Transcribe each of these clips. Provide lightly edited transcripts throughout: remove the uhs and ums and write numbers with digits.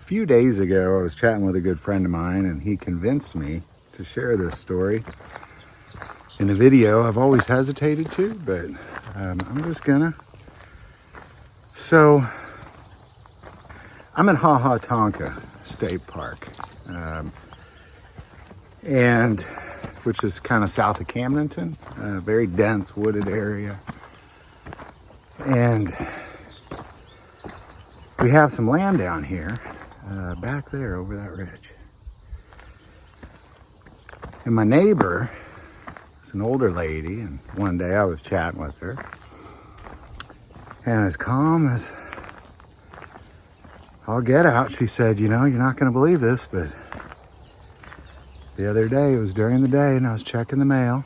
few days ago, I was chatting with a good friend of mine, and he convinced me to share this story in a video. I've always hesitated to, but I'm just gonna. So, I'm at Ha Ha Tonka State Park, and which is kind of south of Camdenton, a very dense wooded area. And we have some land down here, back there over that ridge. And my neighbor is an older lady, and one day I was chatting with her. And as calm as I'll get out, she said, you know, you're not going to believe this, but the other day, it was during the day, and I was checking the mail.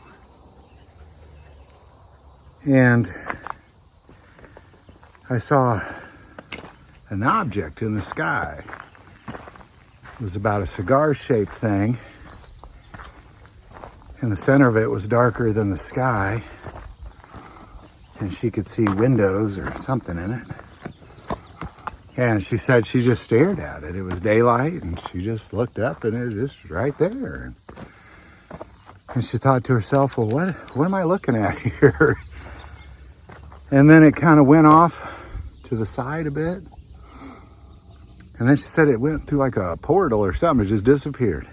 And I saw an object in the sky. It was about a cigar-shaped thing. And the center of it was darker than the sky. And she could see windows or something in it. And she said she just stared at it. It was daylight, and she just looked up, and it was just right there. And she thought to herself, well, what am I looking at here? And then it kind of went off to the side a bit. And then she said it went through like a portal or something. It just disappeared.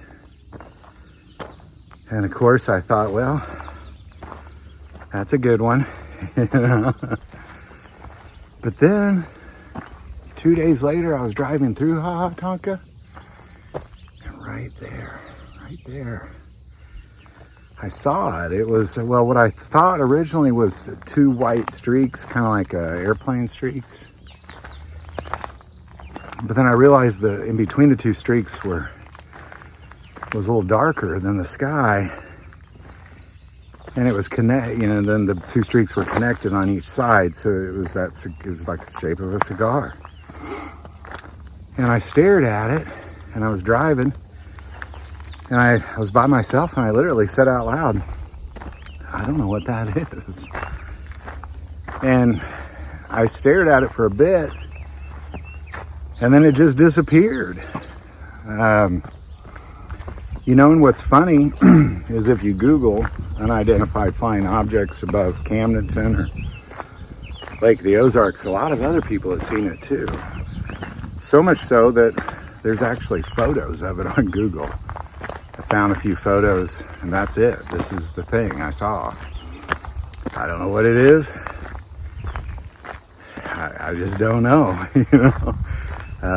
And of course, I thought, well, that's a good one. You know? But then 2 days later, I was driving through Ha Ha Tonka, and right there, I saw it. It was, well, what I thought originally was two white streaks, kind of like airplane streaks. But then I realized that in between the two streaks was a little darker than the sky. And it was then the two streaks were connected on each side, so it was like the shape of a cigar. And I stared at it, and I was driving, and I was by myself, and I literally said out loud, I don't know what that is. And I stared at it for a bit, and then it just disappeared. You know, and what's funny is if you Google unidentified flying objects above Camdenton or Lake the Ozarks, a lot of other people have seen it too. So much so that there's actually photos of it on Google. I found a few photos, and that's it. This is the thing I saw. I don't know what it is. I just don't know, you know.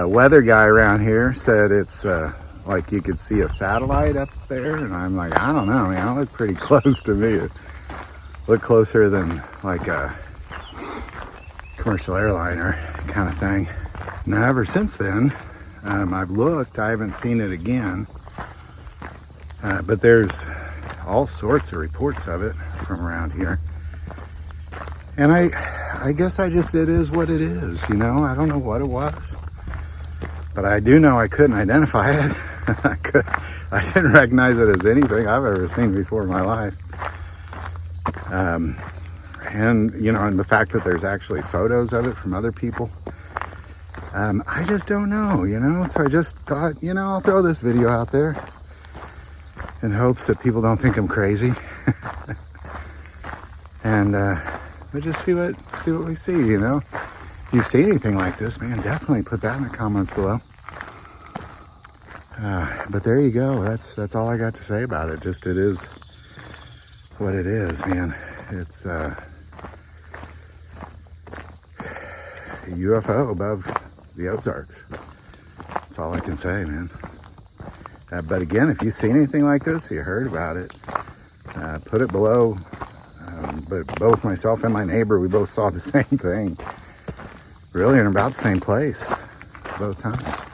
Weather guy around here said it's like you could see a satellite up there, and I'm like, I don't know, man. It looked pretty close to me. It looked closer than like a commercial airliner kind of thing. Now, ever since then, I've looked. I haven't seen it again. But there's all sorts of reports of it from around here. And I guess it is what it is, you know? I don't know what it was. But I do know I couldn't identify it. I didn't recognize it as anything I've ever seen before in my life. And, you know, and the fact that there's actually photos of it from other people. I just don't know, you know? So I just thought, you know, I'll throw this video out there in hopes that people don't think I'm crazy. And we'll just see what we see, you know? If you see anything like this, man, definitely put that in the comments below. But there you go. That's all I got to say about it. Just it is what it is, man. It's a UFO above the Ozarks. That's all I can say, man. But again, if you've seen anything like this, you heard about it, put it below. But both myself and my neighbor, we both saw the same thing. Really in about the same place both times.